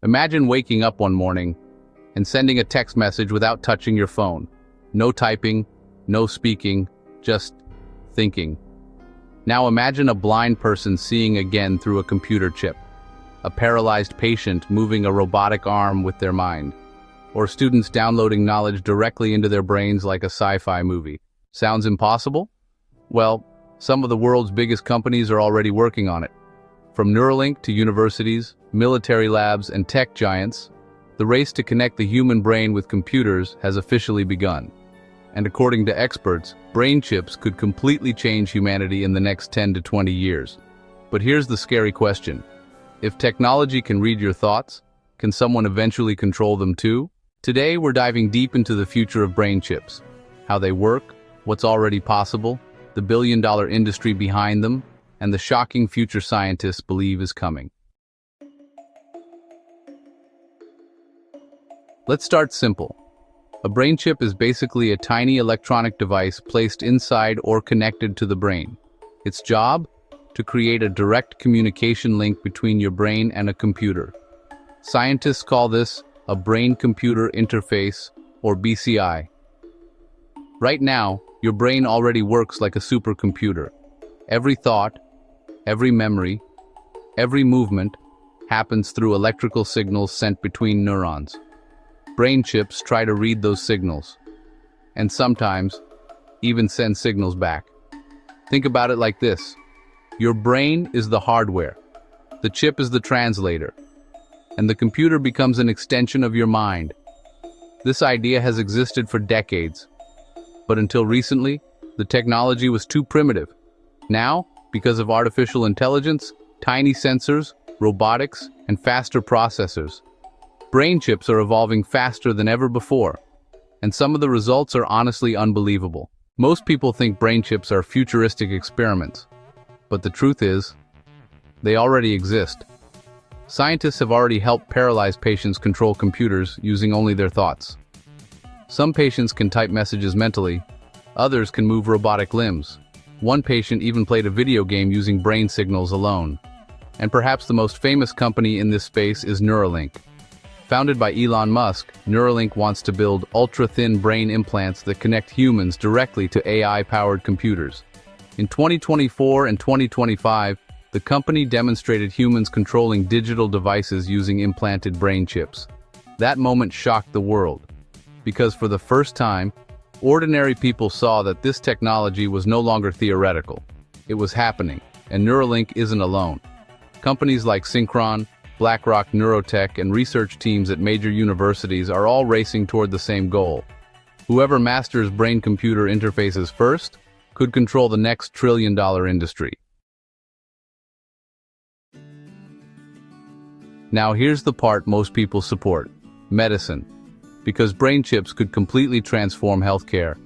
Imagine waking up one morning and sending a text message without touching your phone. No typing, no speaking, just thinking. Now imagine a blind person seeing again through a computer chip, a paralyzed patient moving a robotic arm with their mind, or students downloading knowledge directly into their brains like a sci-fi movie. Sounds impossible? Well, some of the world's biggest companies are already working on it. From Neuralink to universities, military labs, and tech giants, the race to connect the human brain with computers has officially begun. And according to experts, brain chips could completely change humanity in the next 10 to 20 years. But here's the scary question. If technology can read your thoughts, can someone eventually control them too? Today we're diving deep into the future of brain chips, how they work, what's already possible, the billion-dollar industry behind them, and the shocking future scientists believe is coming. Let's start simple. A brain chip is basically a tiny electronic device placed inside or connected to the brain. Its job? To create a direct communication link between your brain and a computer. Scientists call this a brain-computer interface, or BCI. Right now, your brain already works like a supercomputer. Every thought, every memory, every movement happens through electrical signals sent between neurons. Brain chips try to read those signals, and sometimes even send signals back. Think about it like this. Your brain is the hardware, the chip is the translator, and the computer becomes an extension of your mind. This idea has existed for decades, but until recently, the technology was too primitive. Now, because of artificial intelligence, tiny sensors, robotics, and faster processors, brain chips are evolving faster than ever before, and some of the results are honestly unbelievable. Most people think brain chips are futuristic experiments, but the truth is, they already exist. Scientists have already helped paralyzed patients control computers using only their thoughts. Some patients can type messages mentally, others can move robotic limbs. One patient even played a video game using brain signals alone. And perhaps the most famous company in this space is Neuralink. Founded by Elon Musk, Neuralink wants to build ultra-thin brain implants that connect humans directly to AI-powered computers. In 2024 and 2025, the company demonstrated humans controlling digital devices using implanted brain chips. That moment shocked the world, because for the first time, ordinary people saw that this technology was no longer theoretical. It was happening, and Neuralink isn't alone. Companies like Synchron, BlackRock Neurotech, and research teams at major universities are all racing toward the same goal. Whoever masters brain-computer interfaces first could control the next trillion-dollar industry. Now here's the part most people support: medicine. Because brain chips could completely transform healthcare.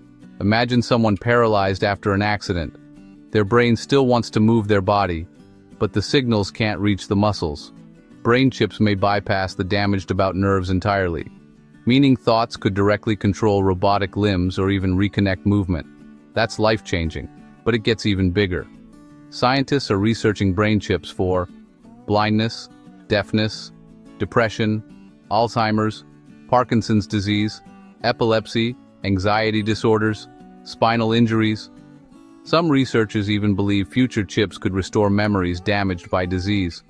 Imagine someone paralyzed after an accident. Their brain still wants to move their body, but the signals can't reach the muscles. Brain chips may bypass the damaged about nerves entirely, meaning thoughts could directly control robotic limbs or even reconnect movement. That's life-changing, but it gets even bigger. Scientists are researching brain chips for blindness, deafness, depression, Alzheimer's, Parkinson's disease, epilepsy, anxiety disorders, spinal injuries. Some researchers even believe future chips could restore memories damaged by disease.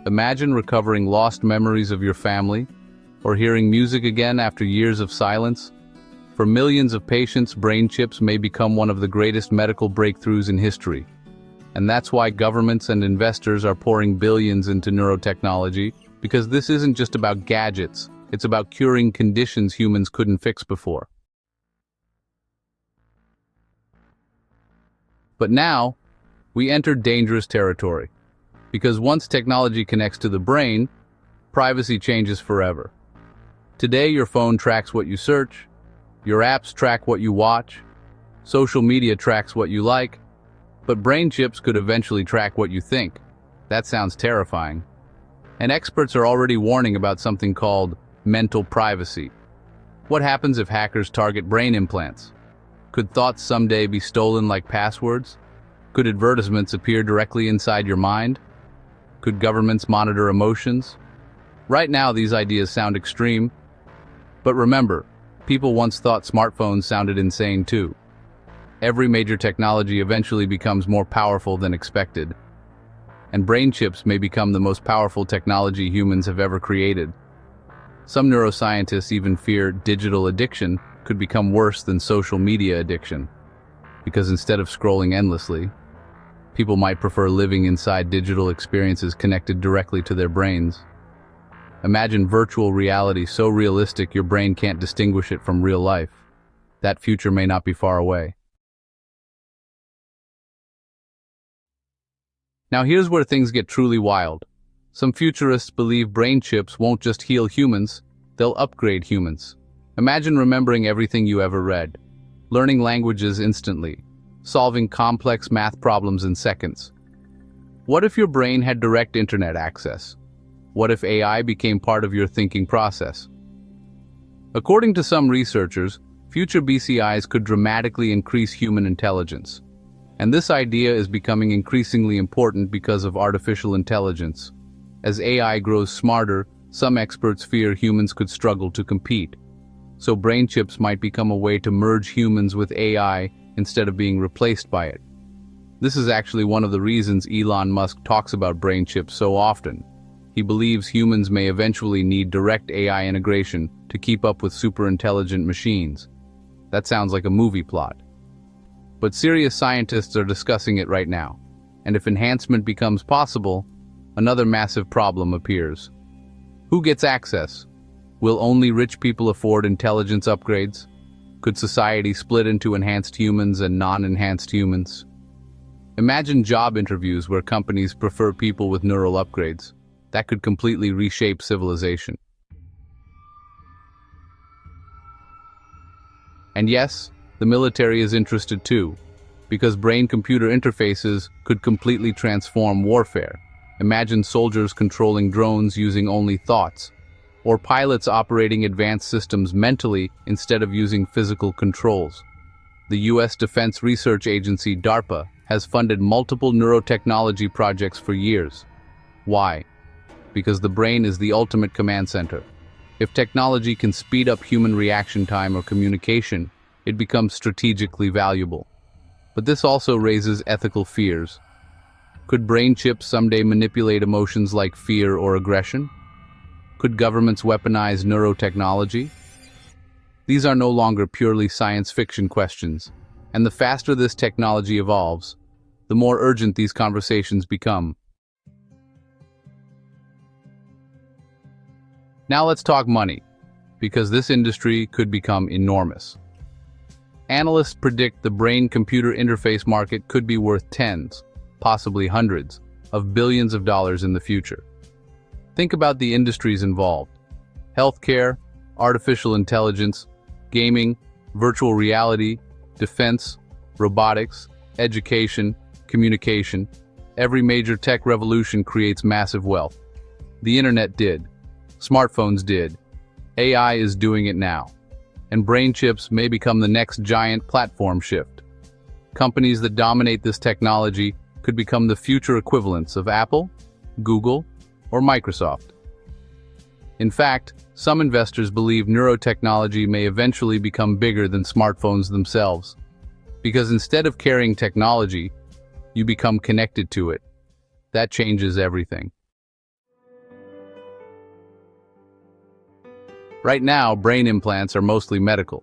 Imagine recovering lost memories of your family, or hearing music again after years of silence. For millions of patients, brain chips may become one of the greatest medical breakthroughs in history. And that's why governments and investors are pouring billions into neurotechnology, because this isn't just about gadgets. It's about curing conditions humans couldn't fix before. But now, we enter dangerous territory. Because once technology connects to the brain, privacy changes forever. Today, your phone tracks what you search, your apps track what you watch, social media tracks what you like, but brain chips could eventually track what you think. That sounds terrifying. And experts are already warning about something called mental privacy. What happens if hackers target brain implants? Could thoughts someday be stolen like passwords? Could advertisements appear directly inside your mind? Could governments monitor emotions? Right now, these ideas sound extreme, but remember, people once thought smartphones sounded insane too. Every major technology eventually becomes more powerful than expected, and brain chips may become the most powerful technology humans have ever created. Some neuroscientists even fear digital addiction could become worse than social media addiction, because instead of scrolling endlessly, people might prefer living inside digital experiences connected directly to their brains. Imagine virtual reality so realistic your brain can't distinguish it from real life. That future may not be far away. Now here's where things get truly wild. Some futurists believe brain chips won't just heal humans, they'll upgrade humans. Imagine remembering everything you ever read, learning languages instantly, solving complex math problems in seconds. What if your brain had direct internet access? What if AI became part of your thinking process? According to some researchers, future BCIs could dramatically increase human intelligence. And this idea is becoming increasingly important because of artificial intelligence. As AI grows smarter, some experts fear humans could struggle to compete. So brain chips might become a way to merge humans with AI instead of being replaced by it. This is actually one of the reasons Elon Musk talks about brain chips so often. He believes humans may eventually need direct AI integration to keep up with super-intelligent machines. That sounds like a movie plot. But serious scientists are discussing it right now. And if enhancement becomes possible, another massive problem appears. Who gets access? Will only rich people afford intelligence upgrades? Could society split into enhanced humans and non-enhanced humans? Imagine job interviews where companies prefer people with neural upgrades. That could completely reshape civilization. And yes, the military is interested too, because brain-computer interfaces could completely transform warfare. Imagine soldiers controlling drones using only thoughts, or pilots operating advanced systems mentally instead of using physical controls. The US Defense Research Agency, DARPA, has funded multiple neurotechnology projects for years. Why? Because the brain is the ultimate command center. If technology can speed up human reaction time or communication, it becomes strategically valuable. But this also raises ethical fears. Could brain chips someday manipulate emotions like fear or aggression? Could governments weaponize neurotechnology? These are no longer purely science fiction questions, and the faster this technology evolves, the more urgent these conversations become. Now let's talk money, because this industry could become enormous. Analysts predict the brain-computer interface market could be worth tens, possibly hundreds, of billions of dollars in the future. Think about the industries involved: healthcare, artificial intelligence, gaming, virtual reality, defense, robotics, education, communication. Every major tech revolution creates massive wealth. The internet did. Smartphones did. AI is doing it now. And brain chips may become the next giant platform shift. Companies that dominate this technology could become the future equivalents of Apple, Google, or Microsoft. In fact, some investors believe neurotechnology may eventually become bigger than smartphones themselves. Because instead of carrying technology, you become connected to it. That changes everything. Right now, brain implants are mostly medical,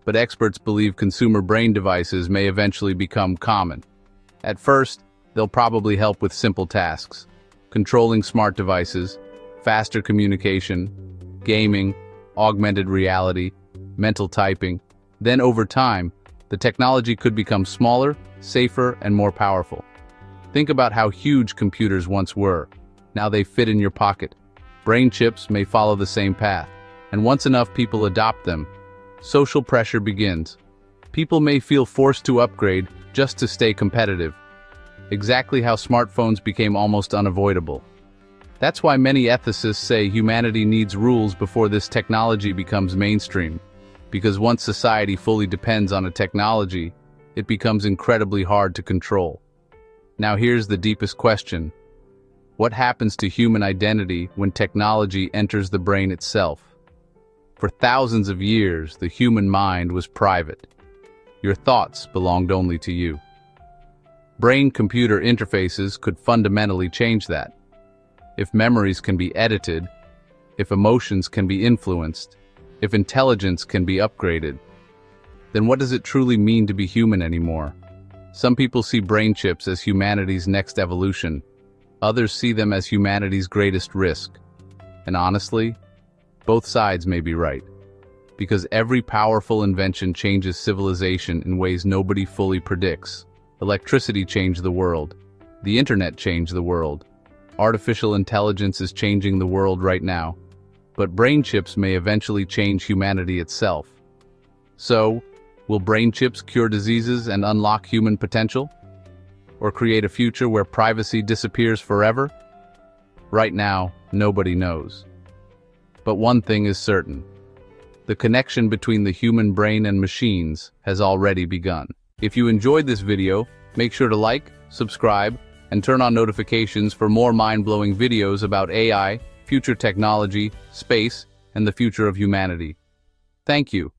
but experts believe consumer brain devices may eventually become common. At first, they'll probably help with simple tasks: controlling smart devices, faster communication, gaming, augmented reality, mental typing. Then over time, the technology could become smaller, safer, and more powerful. Think about how huge computers once were. Now they fit in your pocket. Brain chips may follow the same path. And once enough people adopt them, social pressure begins. People may feel forced to upgrade just to stay competitive. Exactly how smartphones became almost unavoidable. That's why many ethicists say humanity needs rules before this technology becomes mainstream. Because once society fully depends on a technology, it becomes incredibly hard to control. Now here's the deepest question. What happens to human identity when technology enters the brain itself? For thousands of years, the human mind was private. Your thoughts belonged only to you. Brain-computer interfaces could fundamentally change that. If memories can be edited, if emotions can be influenced, if intelligence can be upgraded, then what does it truly mean to be human anymore? Some people see brain chips as humanity's next evolution. Others see them as humanity's greatest risk. And honestly, both sides may be right. Because every powerful invention changes civilization in ways nobody fully predicts. Electricity changed the world. The internet changed the world. Artificial intelligence is changing the world right now. But brain chips may eventually change humanity itself. So, will brain chips cure diseases and unlock human potential? Or create a future where privacy disappears forever? Right now, nobody knows. But one thing is certain. The connection between the human brain and machines has already begun. If you enjoyed this video, make sure to like, subscribe, and turn on notifications for more mind-blowing videos about AI, future technology, space, and the future of humanity. Thank you.